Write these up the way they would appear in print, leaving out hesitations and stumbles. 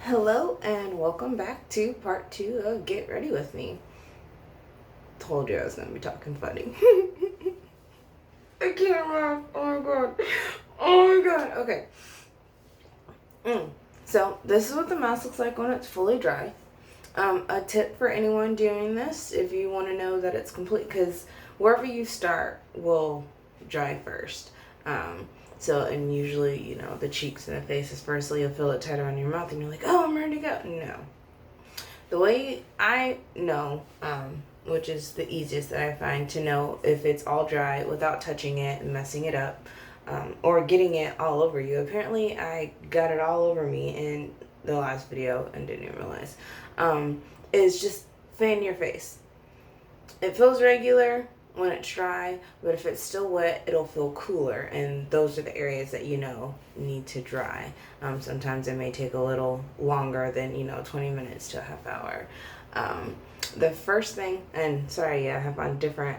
Hello and welcome back to part 2 of Get Ready With Me. Told you I was going to be talking funny. I can't laugh. Oh my god. Oh my god. Okay. So this is what the mask looks like when it's fully dry. A tip for anyone doing this, if you want to know that it's complete, because wherever you start will dry first. And usually, the cheeks and the faces first, so you'll feel it tighter on your mouth and you're like, oh, I'm ready to go. No. The way I know, which is the easiest that I find to know if it's all dry without touching it and messing it up, or getting it all over you. Apparently I got it all over me in the last video and didn't even realize, is just fan your face. It feels regular when it's dry, but if it's still wet, it'll feel cooler, and those are the areas that need to dry. Sometimes it may take a little longer than 20 minutes to a half hour. The first thing, and sorry, I have on different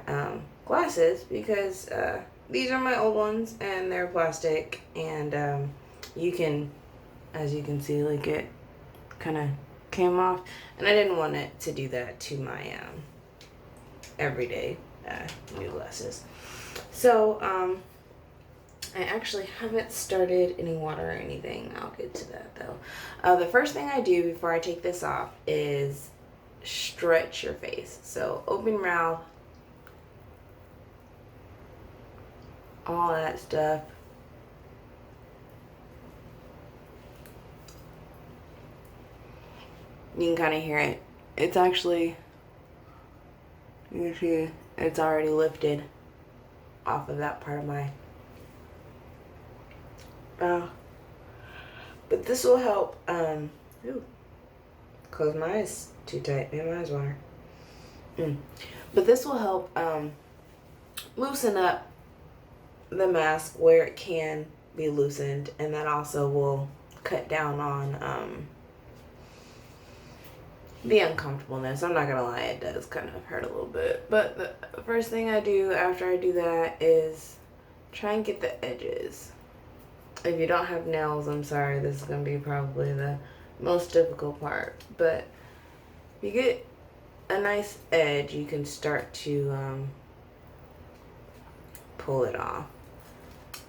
glasses because these are my old ones and they're plastic, and you can, as you can see, like it kind of came off, and I didn't want it to do that to my everyday new glasses. So I actually haven't started any water or anything. I'll get to that though. The first thing I do before I take this off is stretch your face. So open your mouth, all that stuff. You can kind of hear it. It's actually, you can see it's already lifted off of that part of my mouth. But this will help, close my eyes too tight, maybe my eyes water. But this will help loosen up the mask where it can be loosened, and that also will cut down on the uncomfortableness. I'm not gonna lie, it does kind of hurt a little bit. But the first thing I do after I do that is try and get the edges. If you don't have nails, I'm sorry, this is gonna be probably the most difficult part. But if you get a nice edge, you can start to pull it off.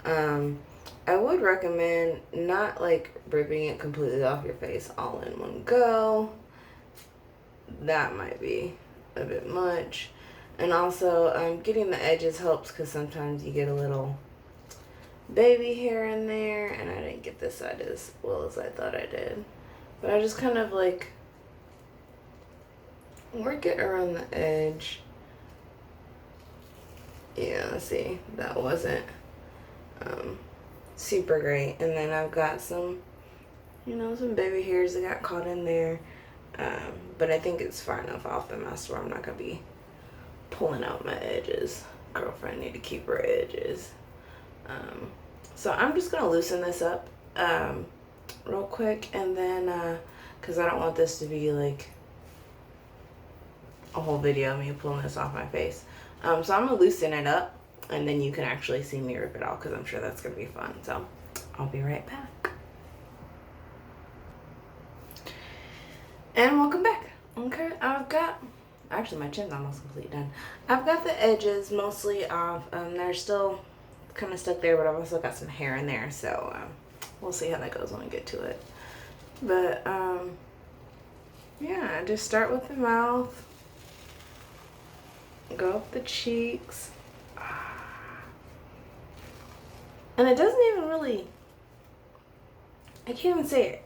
I would recommend not like ripping it completely off your face all in one go. That might be a bit much. And also getting the edges helps because sometimes you get a little baby hair in there, and I didn't get this side as well as I thought I did. But I just kind of like work it around the edge. Yeah, see, that wasn't super great. And then I've got some baby hairs that got caught in there. But I think it's far enough off the mask where I'm not gonna be pulling out my edges. Girlfriend need to keep her edges. So I'm just gonna loosen this up real quick, and then because I don't want this to be like a whole video of me pulling this off my face. So I'm gonna loosen it up, and then you can actually see me rip it off, because I'm sure that's gonna be fun. So I'll be right back. And welcome back. Okay, I've got, actually my chin's almost completely done. I've got the edges mostly off. They're still kind of stuck there, but I've also got some hair in there, so we'll see how that goes when we get to it. But yeah, just start with the mouth, go up the cheeks, and it doesn't even really, I can't even say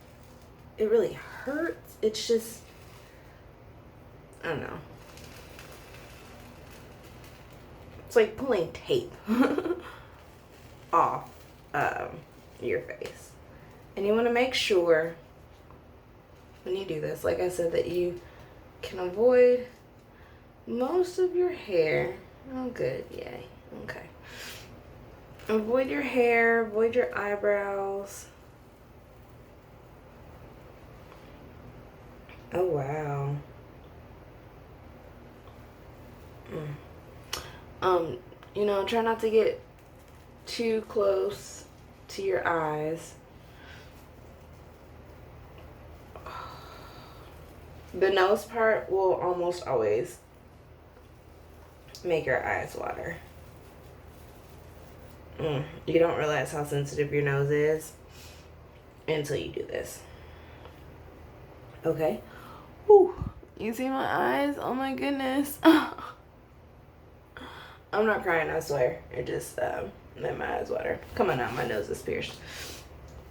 it really hurts. It's just, I don't know, it's like pulling tape off your face. And you want to make sure when you do this, like I said, that you can avoid most of your hair. Oh good, yay, okay. Avoid your hair, avoid your eyebrows. Oh wow. Try not to get too close to your eyes. The nose part will almost always make your eyes water. You don't realize how sensitive your nose is until you do this. Okay. Whew. You see my eyes? Oh my goodness. I'm not crying, I swear. It just made my eyes water. Come on now, my nose is pierced.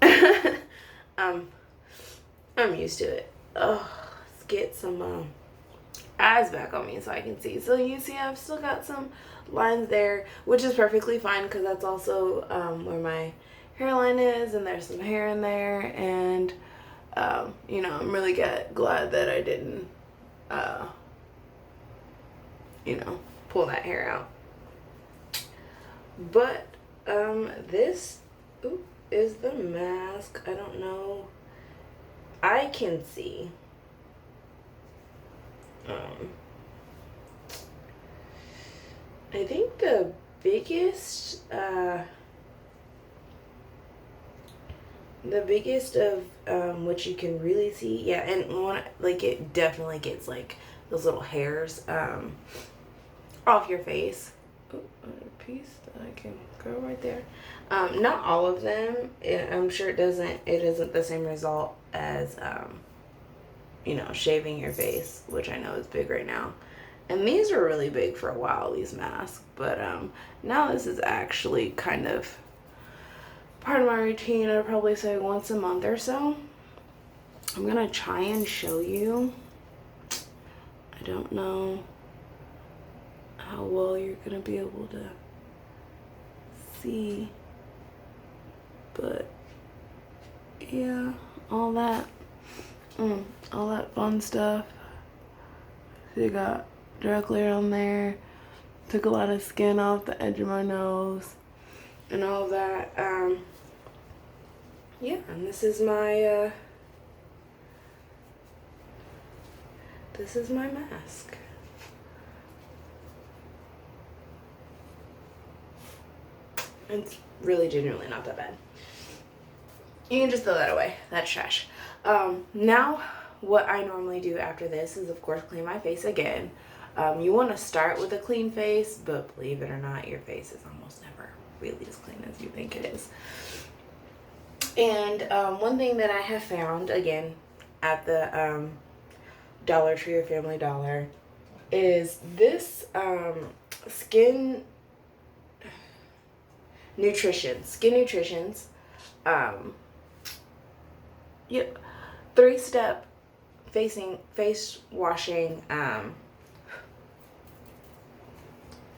I'm used to it. Oh, let's get some eyes back on me so I can see. So you see I've still got some lines there, which is perfectly fine because that's also where my hairline is, and there's some hair in there, and you know, I'm really glad that I didn't you know, pull that hair out. But this is the mask. I don't know, I can see I think the biggest of what you can really see, yeah, and one, like, it definitely gets like those little hairs off your face. Oh, a piece that I can go right there. Not all of them. I'm sure it isn't the same result as you know, shaving your face, which I know is big right now. And these were really big for a while, these masks, but now this is actually kind of part of my routine. I'd probably say once a month or so. I'm gonna try and show you. I don't know how well you're gonna be able to see, but yeah, all that fun stuff. So you got directly on there. Took a lot of skin off the edge of my nose and all that. Yeah, and this is my mask. It's really genuinely not that bad. You can just throw that away. That's trash. Now, what I normally do after this is, of course, clean my face again. You want to start with a clean face, but believe it or not, your face is almost never really as clean as you think it is. And one thing that I have found, again, at the Dollar Tree or Family Dollar, is this Skin Nutritions. Yep, 3-step face washing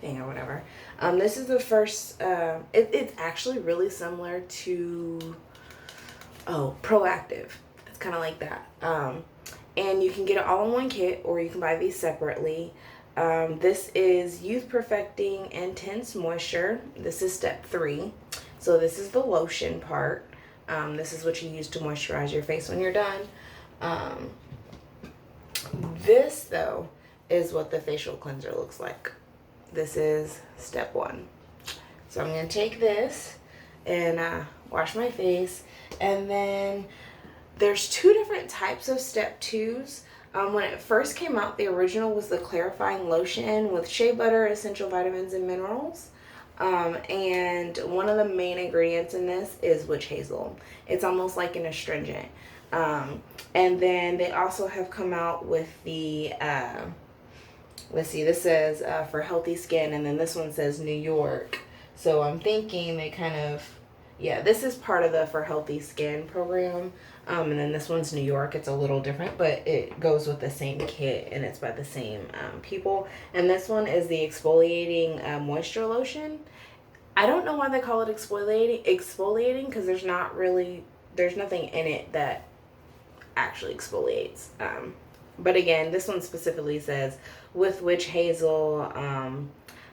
thing or whatever. This is the first. It's actually really similar to Proactive. It's kind of like that. And you can get it all in one kit, or you can buy these separately. This is Youth Perfecting Intense Moisture. This is step 3. So this is the lotion part. This is what you use to moisturize your face when you're done. This, though, is what the facial cleanser looks like. This is step 1. So I'm going to take this and wash my face. And then there's 2 different types of step 2s. When it first came out, the original was the clarifying lotion with shea butter, essential vitamins, and minerals. And one of the main ingredients in this is witch hazel. It's almost like an astringent. And then they also have come out with the, let's see, this says for healthy skin, and then this one says New York. So I'm thinking they kind of, yeah, this is part of the For Healthy Skin program. And then this one's New York. It's a little different, but it goes with the same kit, and it's by the same people. And this one is the exfoliating moisture lotion. I don't know why they call it exfoliating, because there's nothing in it that actually exfoliates. But again, this one specifically says with witch hazel,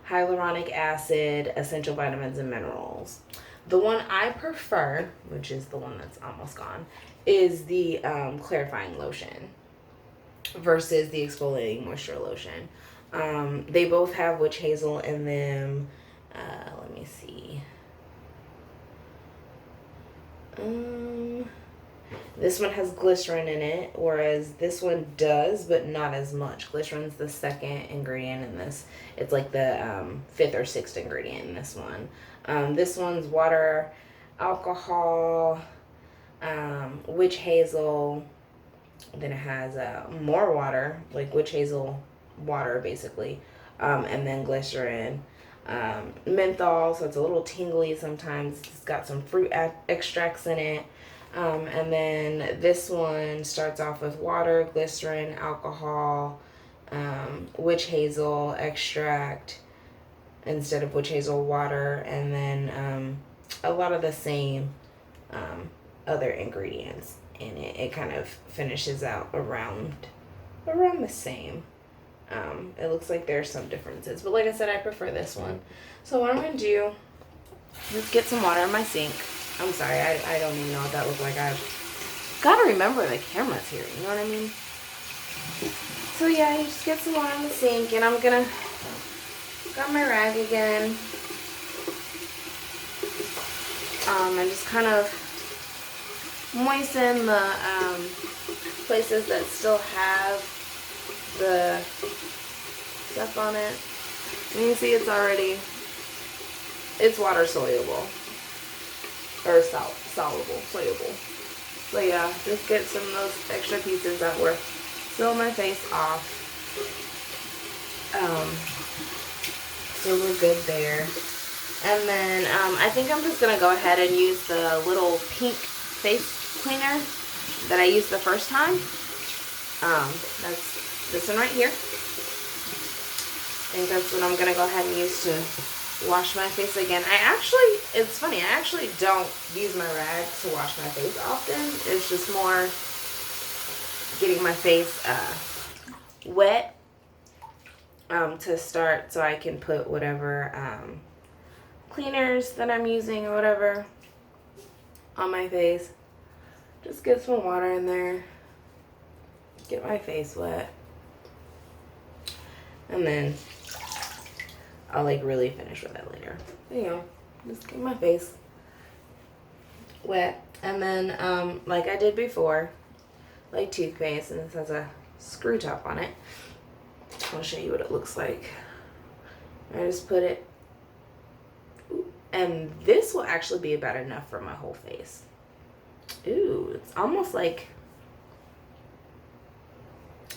hyaluronic acid, essential vitamins, and minerals. The one I prefer, which is the one that's almost gone, is the clarifying lotion versus the exfoliating moisture lotion. They both have witch hazel in them. Let me see. This one has glycerin in it, whereas this one does, but not as much. Glycerin's the second ingredient in this. It's like the fifth or sixth ingredient in this one. This one's water, alcohol, witch hazel. Then it has more water, like witch hazel water, basically, and then glycerin. Menthol, so it's a little tingly sometimes. It's got some fruit extracts in it. And then this one starts off with water, glycerin, alcohol, witch hazel extract instead of witch hazel water, and then a lot of the same other ingredients in it. It kind of finishes out around the same. It looks like there's some differences, but like I said, I prefer this one. So what I'm going to do is get some water in my sink. I'm sorry, I don't even know what that looked like. I've got to remember the camera's here, you know what I mean? So yeah, you just get some water in the sink, and I'm going to grab my rag again. And just kind of moisten the places that still have the stuff on it. And you see it's water soluble. Or soluble. So yeah, just get some of those extra pieces that were still on my face off. So we're good there. And then I think I'm just going to go ahead and use the little pink face cleaner that I used the first time. That's this one right here. I think that's what I'm going to go ahead and use to wash my face again. It's funny, I actually don't use my rag to wash my face often. It's just more getting my face wet to start, so I can put whatever cleaners that I'm using or whatever on my face. Just get some water in there, get my face wet, and then I'll like really finish with it later. You know, just get my face wet, and then like I did before, like toothpaste, and this has a screw top on it. I'll show you what it looks like. I just put it, and this will actually be about enough for my whole face. Ooh, it's almost like,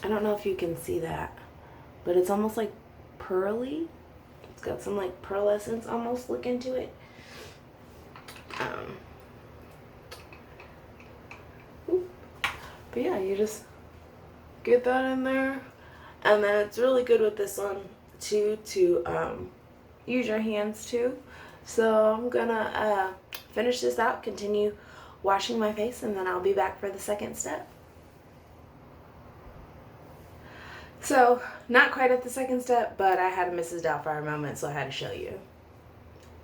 I don't know if you can see that, but it's almost like pearly. It's got some like pearlescence almost look into it. But yeah, you just get that in there, and then it's really good with this one too to use your hands too. So I'm gonna finish this out, continue washing my face, and then I'll be back for the second step. So, not quite at the second step, but I had a Mrs. Doubtfire moment, so I had to show you.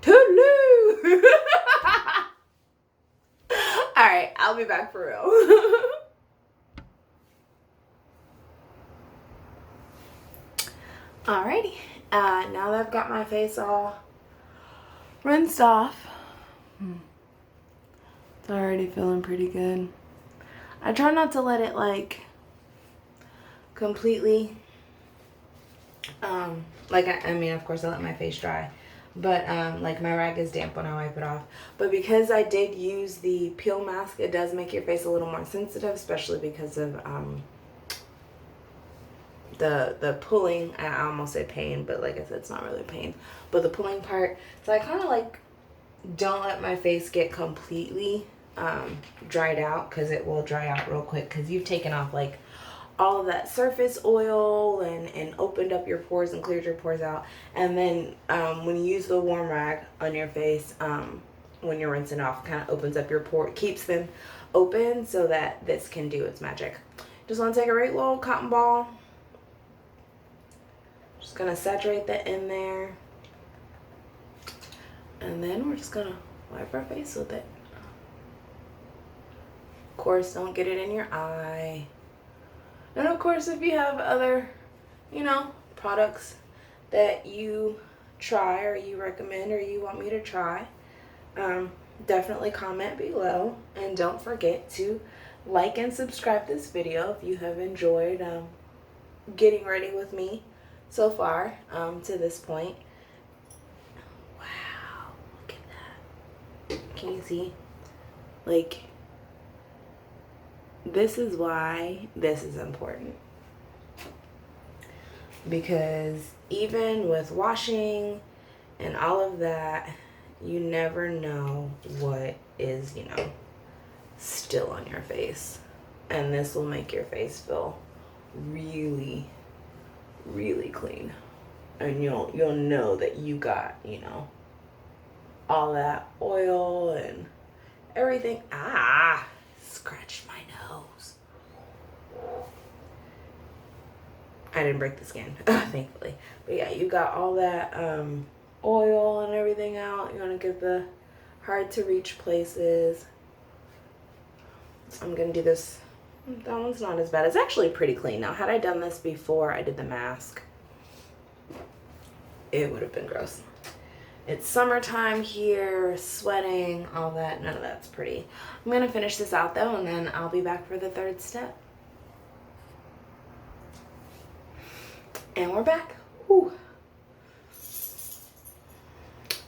Toodaloo! Alright, I'll be back for real. Alrighty, now that I've got my face all rinsed off, it's already feeling pretty good. I try not to let it like completely, I mean, of course I let my face dry, but like my rag is damp when I wipe it off. But because I did use the peel mask, it does make your face a little more sensitive, especially because of the pulling. I almost said pain, but like I said, it's not really pain, but the pulling part. So I kind of like don't let my face get completely dried out, because it will dry out real quick, because you've taken off like all of that surface oil and opened up your pores and cleared your pores out. And then when you use the warm rag on your face, when you're rinsing off, kind of opens up your pore, keeps them open so that this can do its magic. Just want to take a right little cotton ball, just gonna saturate that in there, and then we're just gonna wipe our face with it. Of course, don't get it in your eye. And of course, if you have other, products that you try or you recommend or you want me to try, definitely comment below. And don't forget to like and subscribe this video if you have enjoyed getting ready with me so far to this point. Wow, look at that. Can you see? Like, this is why this is important. Because even with washing and all of that, you never know what is, still on your face. And this will make your face feel really, really clean. And you'll know that you got, all that oil and everything. Scratched my nose. I didn't break the skin, thankfully. But yeah, you got all that oil and everything out. You want to get the hard to reach places. I'm going to do this. That one's not as bad. It's actually pretty clean. Now, had I done this before I did the mask, it would have been gross. It's summertime here, sweating, all that. None of that's pretty. I'm going to finish this out, though, and then I'll be back for the third step. And we're back. Whew.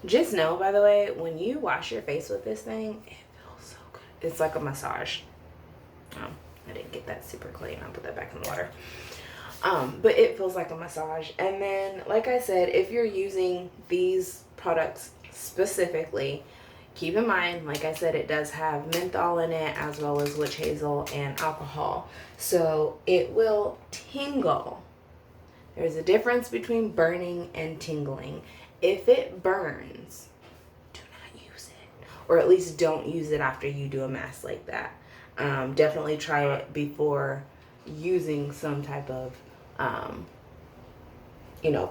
Just know, by the way, when you wash your face with this thing, it feels so good. It's like a massage. Oh, I didn't get that super clean. I'll put that back in the water. But it feels like a massage. And then, like I said, if you're using these products specifically, keep in mind, like I said, it does have menthol in it as well as witch hazel and alcohol. So it will tingle. There's a difference between burning and tingling. If it burns, do not use it. Or at least don't use it after you do a mask like that. Definitely try it before using some type of,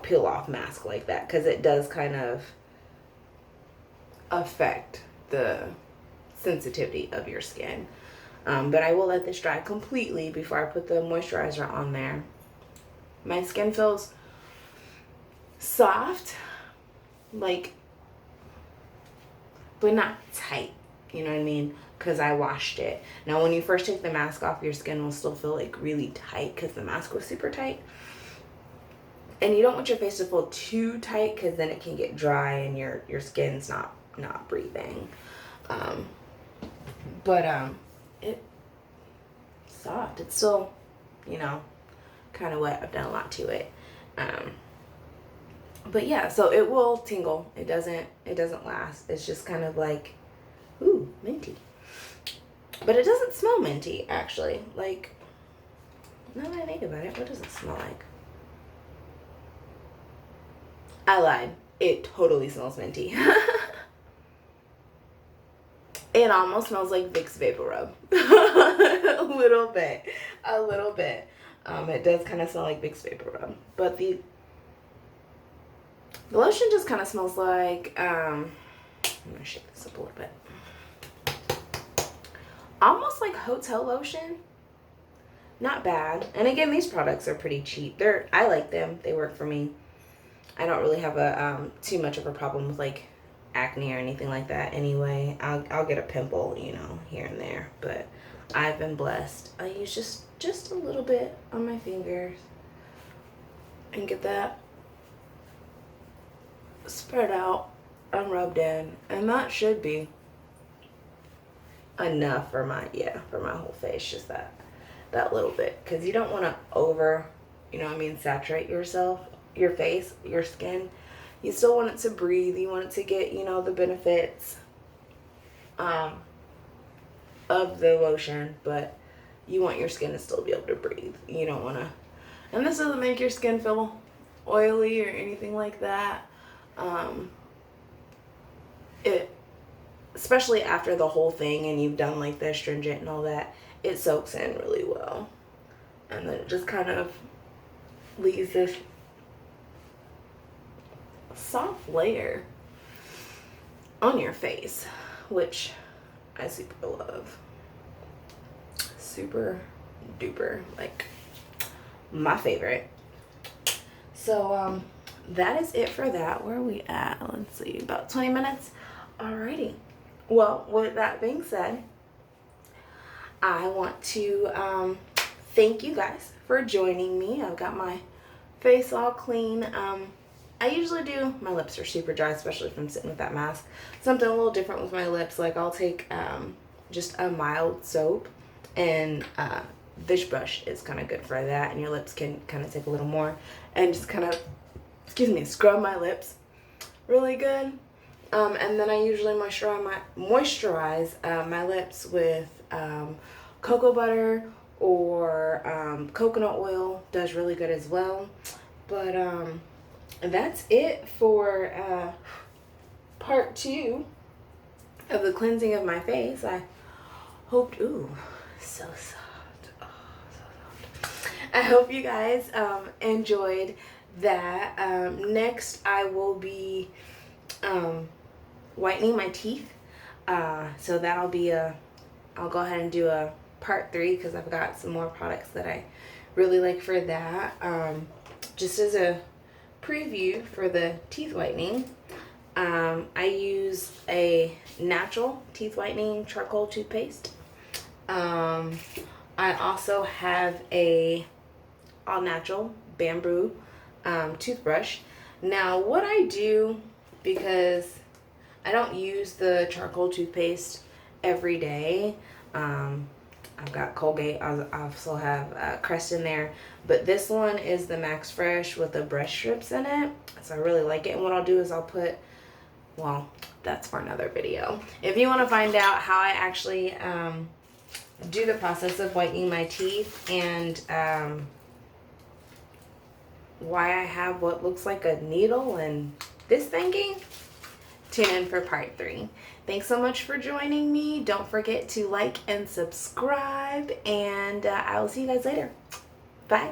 peel off mask like that. Because it does kind of affect the sensitivity of your skin. But I will let this dry completely before I put the moisturizer on there. My skin feels soft, but not tight, you know what I mean? Because I washed it. Now, when you first take the mask off, your skin will still feel really tight because the mask was super tight. And you don't want your face to feel too tight because then it can get dry and your skin's not breathing. It's soft. It's still, kind of wet. I've done a lot to it. But yeah, so it will tingle. It doesn't last. It's just kind of like, ooh, minty. But it doesn't smell minty, actually. Now that I think about it, what does it smell like? I lied. It totally smells minty. It almost smells like Vicks Vapor Rub. A little bit. It does kind of smell like Vicks Vapor Rub. But the lotion just kind of smells like, I'm going to shake this up a little bit. Almost like hotel lotion. Not bad. And again, these products are pretty cheap. I like them. They work for me. I don't really have too much of a problem with acne or anything like that anyway. I'll get a pimple, here and there. But I've been blessed. I use just a little bit on my fingers and get that spread out and rubbed in, and that should be enough for my whole face. Just that little bit, because you don't want to over saturate your face, your skin. You still want it to breathe. You want it to get the benefits of the lotion, but you want your skin to still be able to breathe. You don't want to, and this doesn't make your skin feel oily or anything like that. Especially after the whole thing and you've done the astringent and all that, it soaks in really well. And then it just kind of leaves this soft layer on your face, which I super love. Super duper, my favorite. So, that is it for that. Where are we at? Let's see, about 20 minutes. Alrighty. Well, with that being said, I want to thank you guys for joining me. I've got my face all clean. I usually do, my lips are super dry, especially if I'm sitting with that mask. Something a little different with my lips, like I'll take just a mild soap, and dish brush is kind of good for that, and your lips can kind of take a little more, and just kind of, excuse me, scrub my lips really good. And then I usually moisturize my lips with cocoa butter or coconut oil. Does really good as well. But that's it for part 2 of the cleansing of my face. I hope, ooh, so soft. Oh, so soft. I hope you guys enjoyed that. Next, I will be whitening my teeth. So that'll be I'll go ahead and do a part 3 because I've got some more products that I really like for that. Just as a preview for the teeth whitening, I use a natural teeth whitening charcoal toothpaste. I also have a all natural bamboo toothbrush. Now what I do, because I don't use the charcoal toothpaste every day, I've got Colgate, I also have Crest in there, but this one is the Max Fresh with the brush strips in it, so I really like it. And what I'll do is I'll put, well, that's for another video. If you want to find out how I actually do the process of whitening my teeth, and why I have what looks like a needle and this thingy, tune in for part 3. Thanks so much for joining me. Don't forget to like and subscribe, and I will see you guys later. Bye.